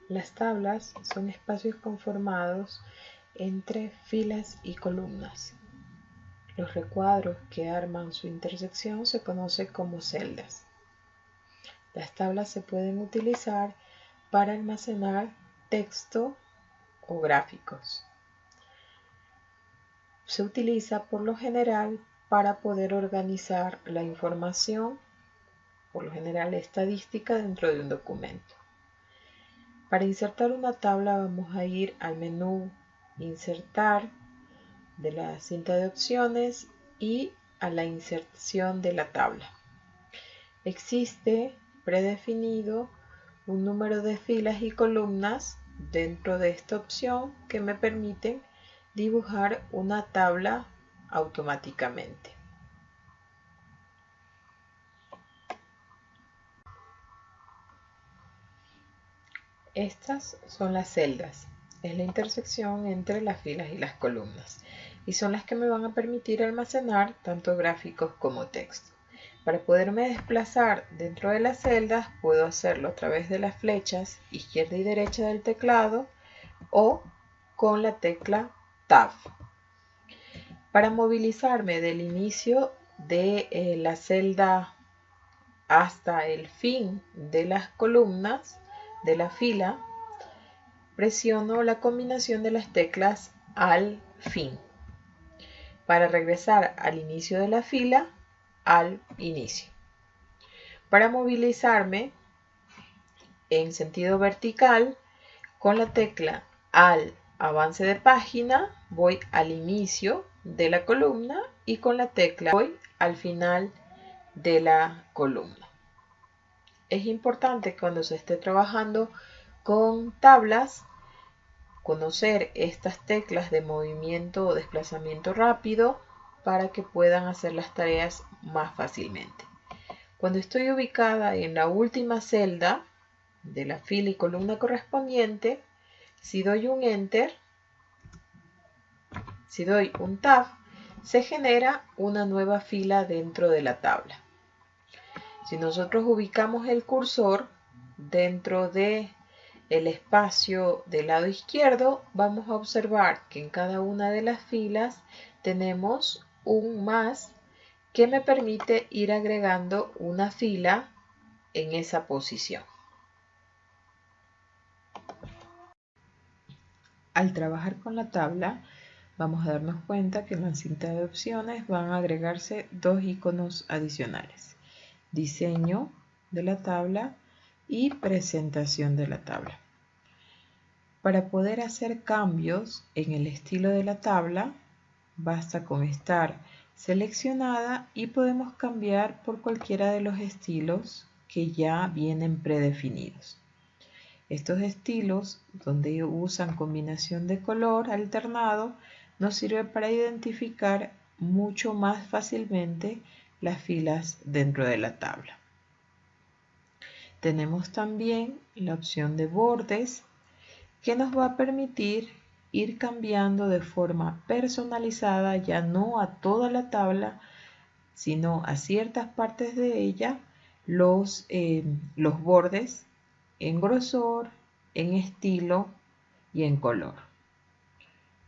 Las tablas son espacios conformados entre filas y columnas. Los recuadros que arman su intersección se conocen como celdas. Las tablas se pueden utilizar para almacenar texto o gráficos. Se utiliza por lo general para poder organizar la información, por lo general estadística, dentro de un documento. Para insertar una tabla vamos a ir al menú Insertar de la cinta de opciones y a la inserción de la tabla. Existe predefinido un número de filas y columnas dentro de esta opción que me permiten dibujar una tabla automáticamente. Estas son las celdas, es la intersección entre las filas y las columnas y son las que me van a permitir almacenar tanto gráficos como texto. Para poderme desplazar dentro de las celdas puedo hacerlo a través de las flechas izquierda y derecha del teclado o con la tecla Tab. Para movilizarme del inicio de la celda hasta el fin de las columnas de la fila, presiono la combinación de las teclas al fin. Para regresar al inicio de la fila, al inicio. Para movilizarme en sentido vertical, con la tecla al avance de página, voy al inicio de la columna y con la tecla voy al final de la columna. Es importante cuando se esté trabajando con tablas conocer estas teclas de movimiento o desplazamiento rápido para que puedan hacer las tareas más fácilmente. Cuando estoy ubicada en la última celda de la fila y columna correspondiente, si doy un Enter, si doy un Tab, se genera una nueva fila dentro de la tabla. Si nosotros ubicamos el cursor dentro de el espacio del lado izquierdo, vamos a observar que en cada una de las filas tenemos un más que me permite ir agregando una fila en esa posición. Al trabajar con la tabla, vamos a darnos cuenta que en la cinta de opciones van a agregarse dos iconos adicionales: diseño de la tabla y presentación de la tabla. Para poder hacer cambios en el estilo de la tabla, basta con estar seleccionada y podemos cambiar por cualquiera de los estilos que ya vienen predefinidos. Estos estilos, donde usan combinación de color alternado, nos sirve para identificar mucho más fácilmente las filas dentro de la tabla. Tenemos también la opción de bordes, que nos va a permitir ir cambiando de forma personalizada, ya no a toda la tabla, sino a ciertas partes de ella, los bordes en grosor, en estilo y en color.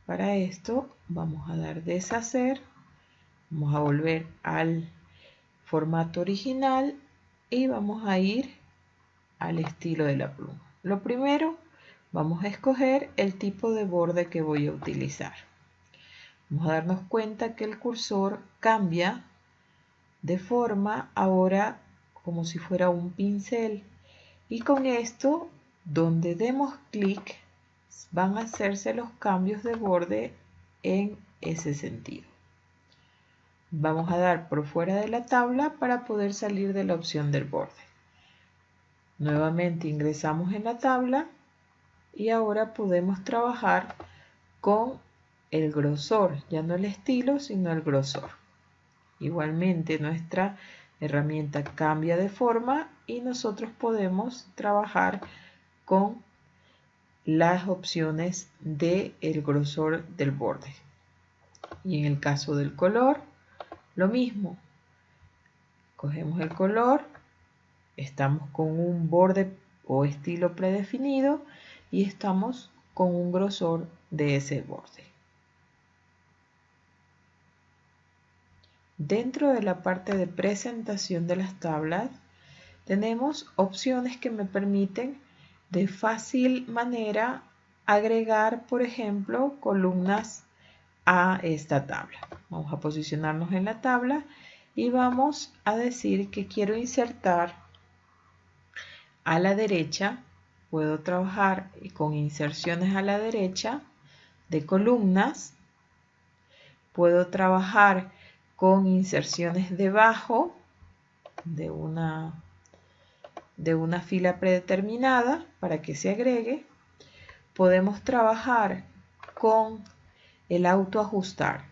Para esto vamos a dar deshacer, vamos a volver al formato original y vamos a ir al estilo de la pluma. Lo primero, vamos a escoger el tipo de borde que voy a utilizar. Vamos a darnos cuenta que el cursor cambia de forma ahora como si fuera un pincel, y con esto, donde demos clic, van a hacerse los cambios de borde en ese sentido. Vamos a dar por fuera de la tabla para poder salir de la opción del borde. Nuevamente ingresamos en la tabla y ahora podemos trabajar con el grosor, ya no el estilo, sino el grosor. Igualmente nuestra herramienta cambia de forma y nosotros podemos trabajar con las opciones del grosor del borde. Y en el caso del color, lo mismo. Cogemos el color, estamos con un borde o estilo predefinido y estamos con un grosor de ese borde. Dentro de la parte de presentación de las tablas tenemos opciones que me permiten de fácil manera agregar, por ejemplo, columnas a esta tabla. Vamos a posicionarnos en la tabla y vamos a decir que quiero insertar a la derecha. Puedo trabajar con inserciones a la derecha de columnas. Puedo trabajar con inserciones debajo de una fila predeterminada para que se agregue. Podemos trabajar con el autoajustar.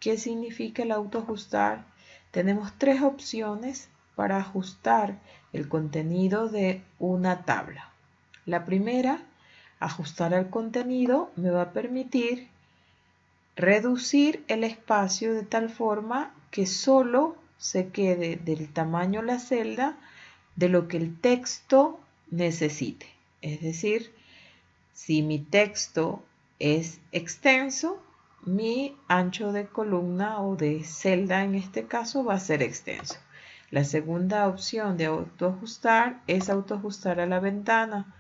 ¿Qué significa el autoajustar? Tenemos tres opciones para ajustar el contenido de una tabla. La primera, ajustar al contenido, me va a permitir reducir el espacio de tal forma que solo se quede del tamaño de la celda de lo que el texto necesite. Es decir, si mi texto es extenso, mi ancho de columna o de celda en este caso va a ser extenso. La segunda opción de autoajustar es autoajustar a la ventana.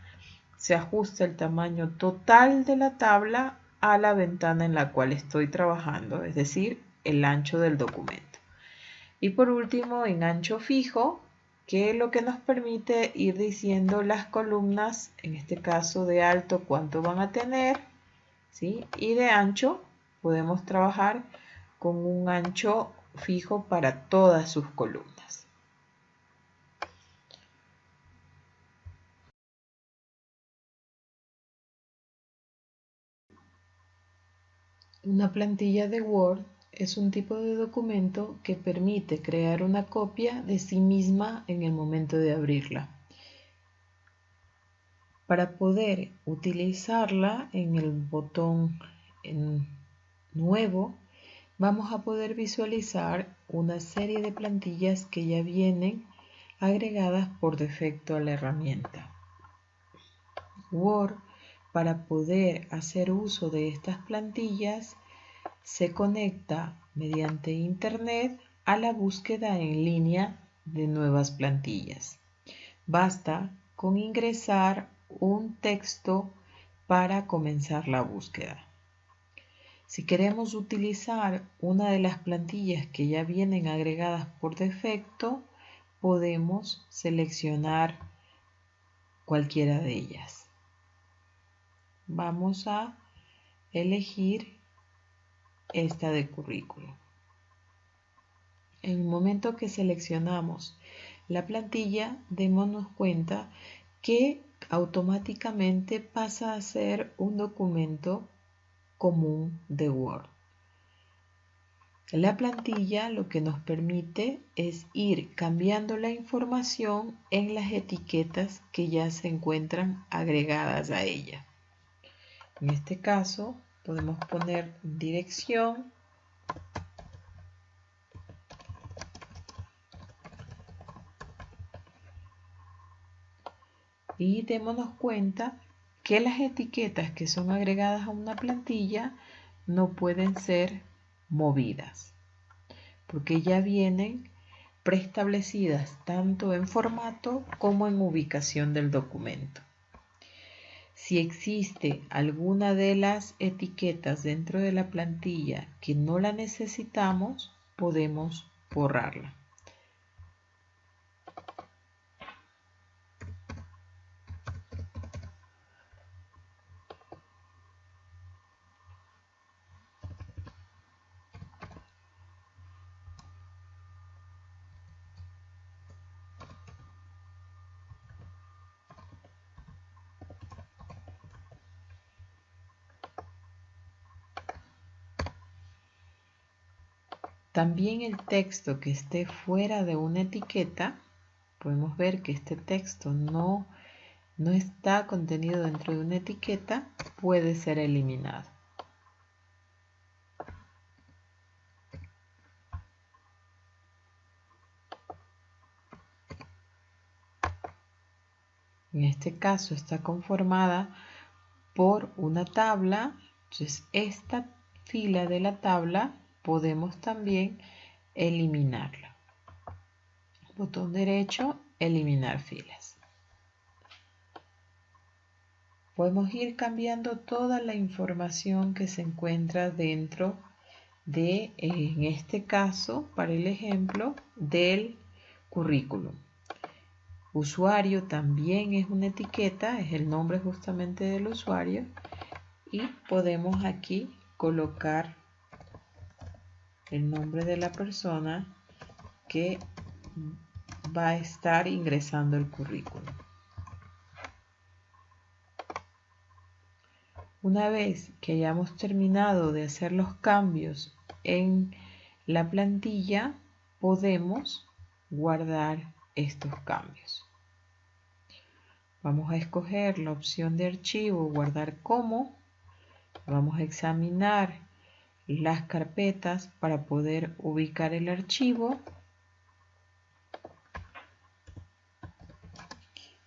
Se ajusta el tamaño total de la tabla a la ventana en la cual estoy trabajando, es decir, el ancho del documento. Y por último, en ancho fijo, que es lo que nos permite ir diciendo las columnas, en este caso de alto, cuánto van a tener, ¿sí? Y de ancho podemos trabajar con un ancho fijo para todas sus columnas. Una plantilla de Word es un tipo de documento que permite crear una copia de sí misma en el momento de abrirla. Para poder utilizarla en el botón Nuevo, vamos a poder visualizar una serie de plantillas que ya vienen agregadas por defecto a la herramienta. Word, para poder hacer uso de estas plantillas, se conecta mediante Internet a la búsqueda en línea de nuevas plantillas. Basta con ingresar un texto para comenzar la búsqueda. Si queremos utilizar una de las plantillas que ya vienen agregadas por defecto, podemos seleccionar cualquiera de ellas. Vamos a elegir esta de currículo. En el momento que seleccionamos la plantilla, démonos cuenta que automáticamente pasa a ser un documento común de Word. La plantilla lo que nos permite es ir cambiando la información en las etiquetas que ya se encuentran agregadas a ella. En este caso podemos poner dirección, y démonos cuenta que las etiquetas que son agregadas a una plantilla no pueden ser movidas, porque ya vienen preestablecidas tanto en formato como en ubicación del documento. Si existe alguna de las etiquetas dentro de la plantilla que no la necesitamos, podemos borrarla. También el texto que esté fuera de una etiqueta, podemos ver que este texto no está contenido dentro de una etiqueta, puede ser eliminado. En este caso está conformada por una tabla. Entonces esta fila de la tabla podemos también eliminarla. Botón derecho, eliminar filas. Podemos ir cambiando toda la información que se encuentra dentro de, en este caso, para el ejemplo, del currículum. Usuario también es una etiqueta, es el nombre justamente del usuario, y podemos aquí colocar el nombre de la persona que va a estar ingresando el currículum. Una vez que hayamos terminado de hacer los cambios en la plantilla, podemos guardar estos cambios. Vamos a escoger la opción de archivo, guardar como. Vamos a examinar las carpetas para poder ubicar el archivo.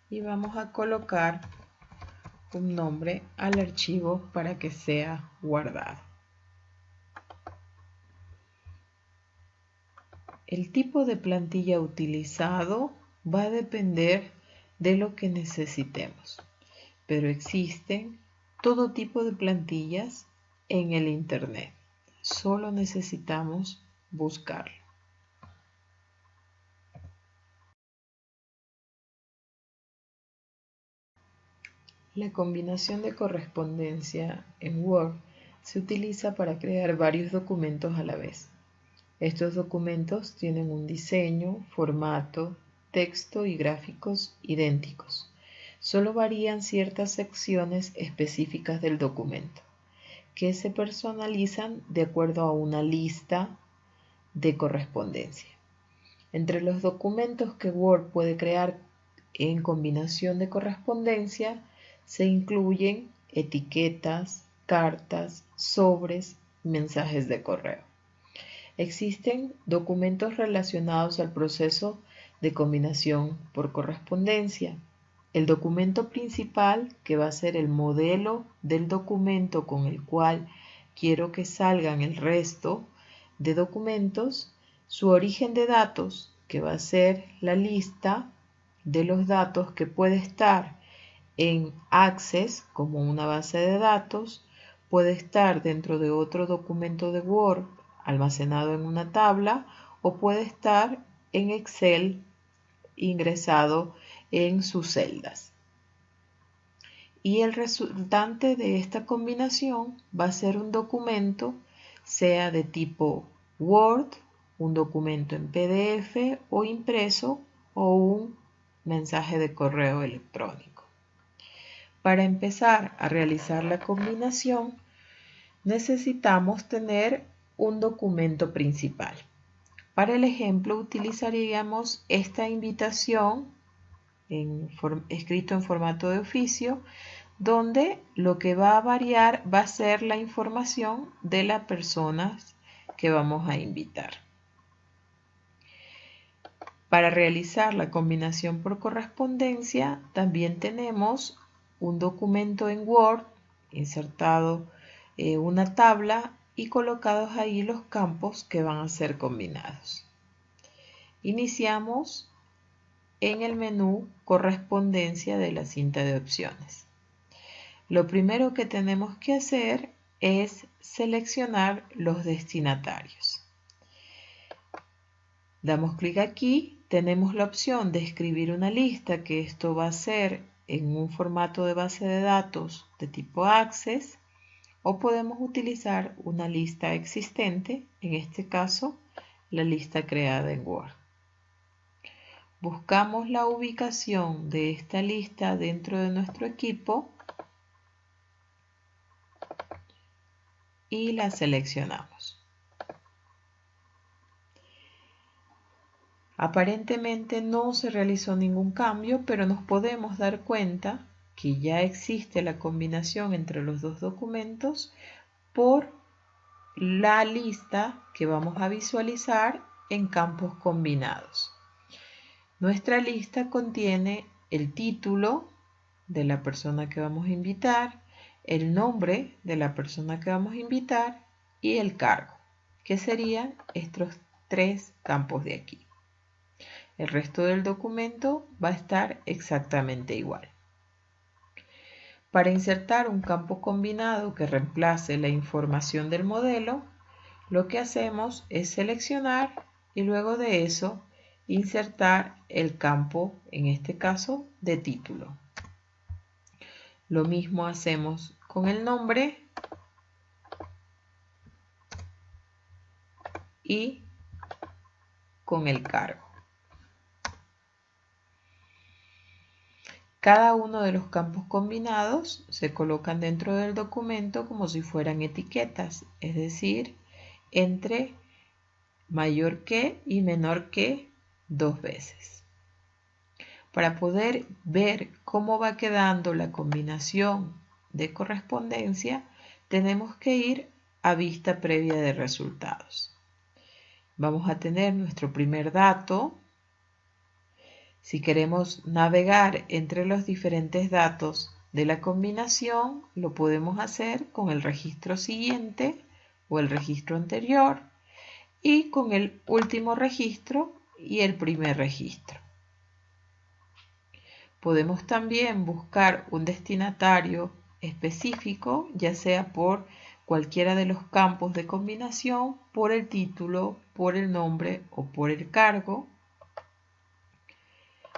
Y vamos a colocar un nombre al archivo para que sea guardado. El tipo de plantilla utilizado va a depender de lo que necesitemos, pero existen todo tipo de plantillas en el Internet. Solo necesitamos buscarlo. La combinación de correspondencia en Word se utiliza para crear varios documentos a la vez. Estos documentos tienen un diseño, formato, texto y gráficos idénticos. Solo varían ciertas secciones específicas del documento, que se personalizan de acuerdo a una lista de correspondencia. Entre los documentos que Word puede crear en combinación de correspondencia se incluyen etiquetas, cartas, sobres, mensajes de correo. Existen documentos relacionados al proceso de combinación por correspondencia. El documento principal, que va a ser el modelo del documento con el cual quiero que salgan el resto de documentos, su origen de datos, que va a ser la lista de los datos que puede estar en Access como una base de datos, puede estar dentro de otro documento de Word almacenado en una tabla o puede estar en Excel ingresado en sus celdas. Y el resultante de esta combinación va a ser un documento, sea de tipo Word, un documento en PDF o impreso o un mensaje de correo electrónico. Para empezar a realizar la combinación, necesitamos tener un documento principal. Para el ejemplo, utilizaríamos esta invitación escrito en formato de oficio, donde lo que va a variar va a ser la información de las personas que vamos a invitar. Para realizar la combinación por correspondencia, también tenemos un documento en Word, insertado una tabla y colocados ahí los campos que van a ser combinados. Iniciamos en el menú Correspondencia de la cinta de opciones. Lo primero que tenemos que hacer es seleccionar los destinatarios. Damos clic aquí, tenemos la opción de escribir una lista, que esto va a ser en un formato de base de datos de tipo Access, o podemos utilizar una lista existente, en este caso la lista creada en Word. Buscamos la ubicación de esta lista dentro de nuestro equipo y la seleccionamos. Aparentemente no se realizó ningún cambio, pero nos podemos dar cuenta que ya existe la combinación entre los dos documentos por la lista que vamos a visualizar en campos combinados. Nuestra lista contiene el título de la persona que vamos a invitar, el nombre de la persona que vamos a invitar y el cargo, que serían estos 3 campos de aquí. El resto del documento va a estar exactamente igual. Para insertar un campo combinado que reemplace la información del modelo, lo que hacemos es seleccionar y luego de eso insertar el campo, en este caso, de título. Lo mismo hacemos con el nombre y con el cargo. Cada uno de los campos combinados se colocan dentro del documento como si fueran etiquetas, es decir, entre mayor que y menor que 2 veces. Para poder ver cómo va quedando la combinación de correspondencia, tenemos que ir a vista previa de resultados. Vamos a tener nuestro primer dato. Si queremos navegar entre los diferentes datos de la combinación, lo podemos hacer con el registro siguiente o el registro anterior y con el último registro y el primer registro. Podemos también buscar un destinatario específico, ya sea por cualquiera de los campos de combinación, por el título, por el nombre o por el cargo.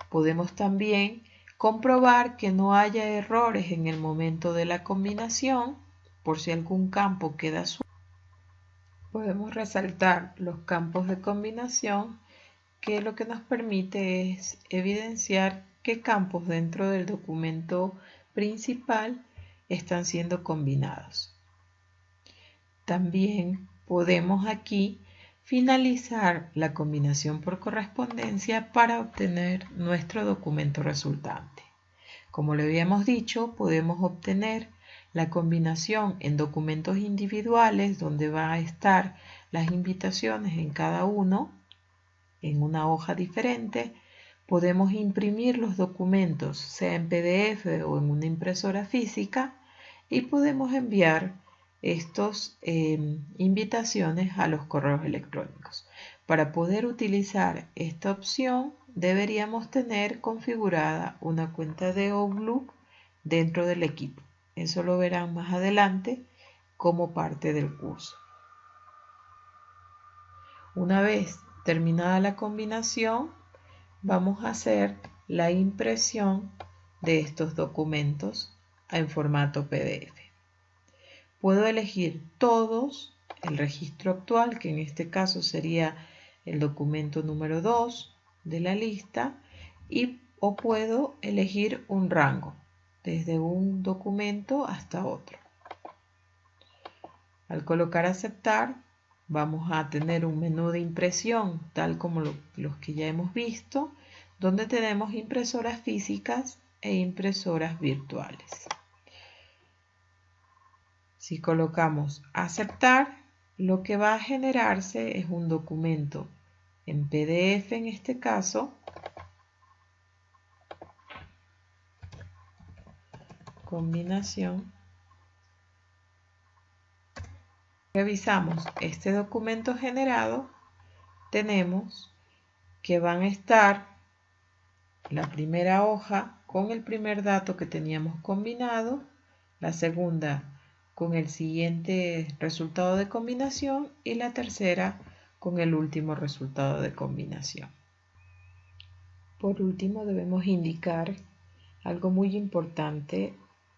Podemos también comprobar que no haya errores en el momento de la combinación, por si algún campo queda suelto. Podemos resaltar los campos de combinación, que lo que nos permite es evidenciar qué campos dentro del documento principal están siendo combinados. También podemos aquí finalizar la combinación por correspondencia para obtener nuestro documento resultante. Como le habíamos dicho, podemos obtener la combinación en documentos individuales donde va a estar las invitaciones en cada uno en una hoja diferente. Podemos imprimir los documentos, sea en PDF o en una impresora física, y podemos enviar estas invitaciones a los correos electrónicos. Para poder utilizar esta opción, deberíamos tener configurada una cuenta de Outlook dentro del equipo. Eso lo verán más adelante como parte del curso. Una vez terminada la combinación, vamos a hacer la impresión de estos documentos en formato PDF. Puedo elegir todos, el registro actual, que en este caso sería el documento número 2 de la lista, o puedo elegir un rango, desde un documento hasta otro. Al colocar aceptar, vamos a tener un menú de impresión, tal como los que ya hemos visto, donde tenemos impresoras físicas e impresoras virtuales. Si colocamos aceptar, lo que va a generarse es un documento en PDF en este caso, combinación. Revisamos este documento generado, tenemos que van a estar la primera hoja con el primer dato que teníamos combinado, la segunda con el siguiente resultado de combinación y la tercera con el último resultado de combinación. Por último, debemos indicar algo muy importante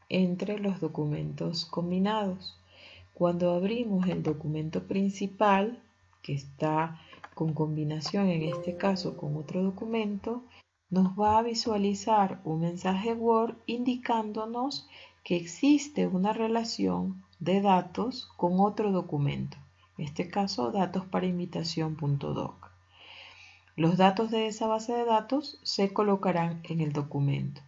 entre los documentos combinados. Cuando abrimos el documento principal, que está con combinación, en este caso con otro documento, nos va a visualizar un mensaje Word indicándonos que existe una relación de datos con otro documento, en este caso datos para invitación.doc. Los datos de esa base de datos se colocarán en el documento.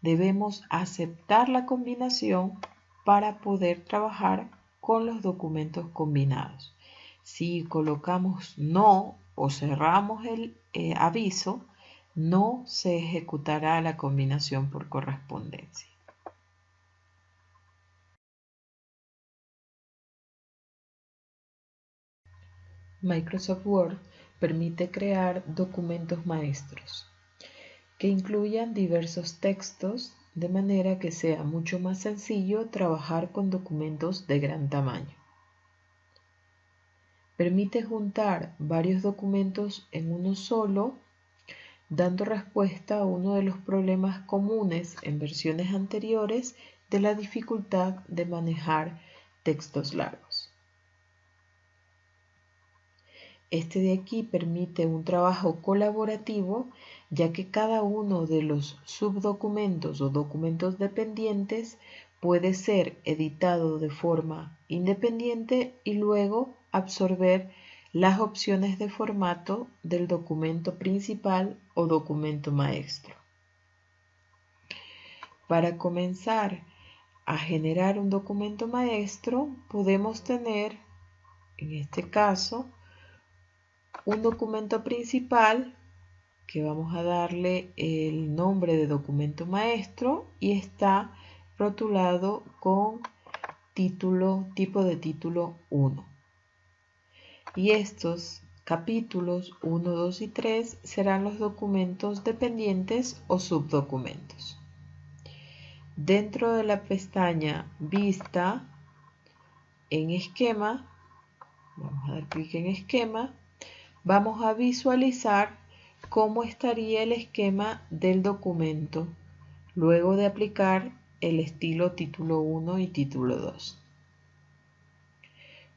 Debemos aceptar la combinación para poder trabajar con los documentos combinados. Si colocamos no o cerramos el aviso, no se ejecutará la combinación por correspondencia. Microsoft Word permite crear documentos maestros que incluyan diversos textos de manera que sea mucho más sencillo trabajar con documentos de gran tamaño. Permite juntar varios documentos en uno solo, dando respuesta a uno de los problemas comunes en versiones anteriores de la dificultad de manejar textos largos. Este de aquí permite un trabajo colaborativo, ya que cada uno de los subdocumentos o documentos dependientes puede ser editado de forma independiente y luego absorber las opciones de formato del documento principal o documento maestro. Para comenzar a generar un documento maestro, podemos tener, en este caso, un documento principal que vamos a darle el nombre de documento maestro y está rotulado con tipo de título 1. Y estos capítulos 1, 2 y 3 serán los documentos dependientes o subdocumentos. Dentro de la pestaña Vista, en Esquema, vamos a dar clic en Esquema, vamos a visualizar cómo estaría el esquema del documento luego de aplicar el estilo título 1 y título 2.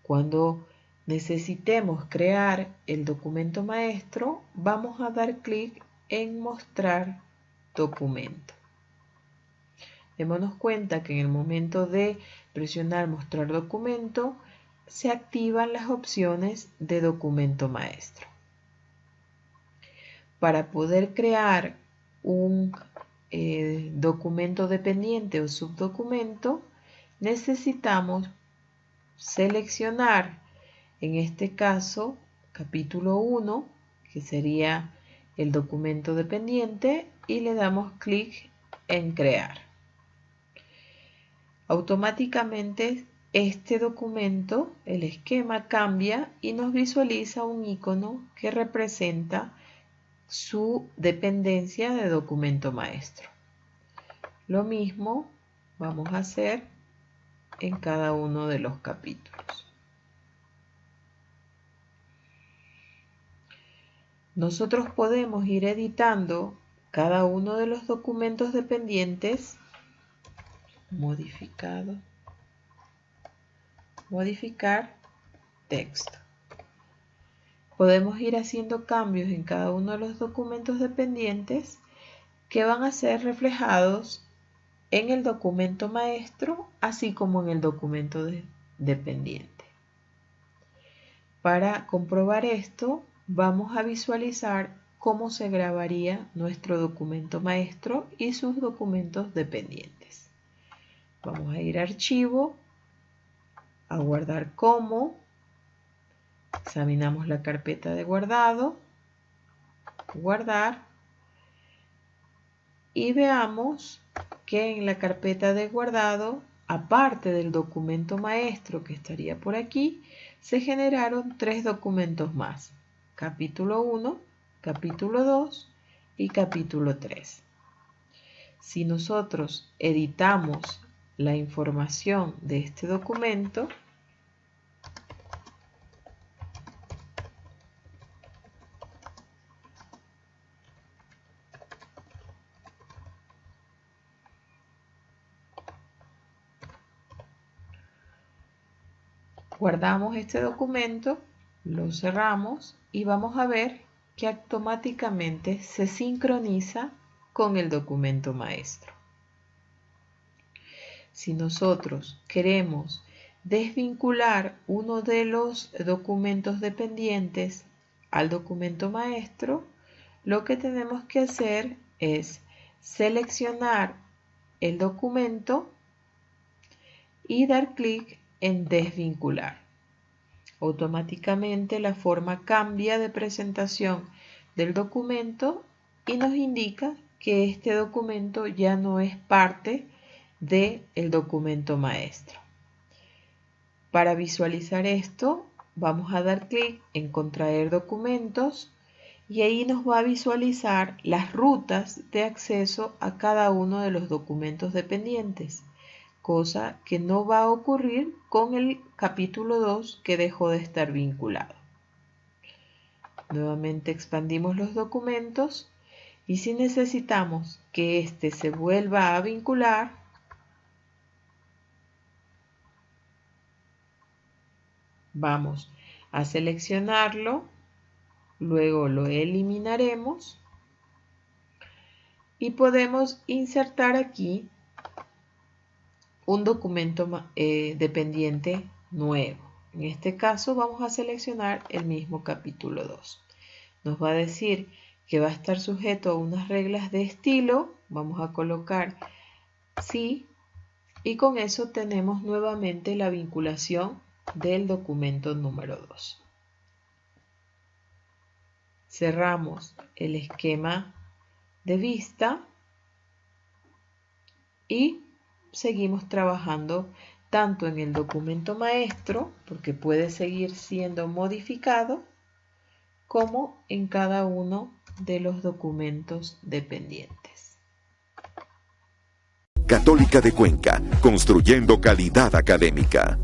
Cuando necesitemos crear el documento maestro, vamos a dar clic en Mostrar documento. Démonos cuenta que en el momento de presionar Mostrar documento, se activan las opciones de documento maestro. Para poder crear un documento dependiente o subdocumento, necesitamos seleccionar, en este caso, capítulo 1, que sería el documento dependiente, y le damos clic en crear. Automáticamente este documento, el esquema, cambia y nos visualiza un icono que representa su dependencia de documento maestro. Lo mismo vamos a hacer en cada uno de los capítulos. Nosotros podemos ir editando cada uno de los documentos dependientes, modificar texto. Podemos ir haciendo cambios en cada uno de los documentos dependientes que van a ser reflejados en el documento maestro, así como en el documento dependiente. Para comprobar esto, vamos a visualizar cómo se grabaría nuestro documento maestro y sus documentos dependientes. Vamos a ir a Archivo, a Guardar como, examinamos la carpeta de guardado, Guardar, y veamos que en la carpeta de guardado, aparte del documento maestro que estaría por aquí, se generaron 3 documentos más: capítulo 1, capítulo 2 y capítulo 3. Si nosotros editamos la información de este documento, guardamos este documento, lo cerramos y vamos a ver que automáticamente se sincroniza con el documento maestro. Si nosotros queremos desvincular uno de los documentos dependientes al documento maestro, lo que tenemos que hacer es seleccionar el documento y dar clic en desvincular. Automáticamente la forma cambia de presentación del documento y nos indica que este documento ya no es parte del documento maestro. Para visualizar esto, vamos a dar clic en contraer documentos y ahí nos va a visualizar las rutas de acceso a cada uno de los documentos dependientes, cosa que no va a ocurrir con el capítulo 2 que dejó de estar vinculado. Nuevamente expandimos los documentos y si necesitamos que este se vuelva a vincular, vamos a seleccionarlo, luego lo eliminaremos y podemos insertar aquí un documento dependiente nuevo. En este caso vamos a seleccionar el mismo capítulo 2. Nos va a decir que va a estar sujeto a unas reglas de estilo. Vamos a colocar sí y con eso tenemos nuevamente la vinculación del documento número 2. Cerramos el esquema de vista y seguimos trabajando tanto en el documento maestro, porque puede seguir siendo modificado, como en cada uno de los documentos dependientes. Católica de Cuenca, construyendo calidad académica.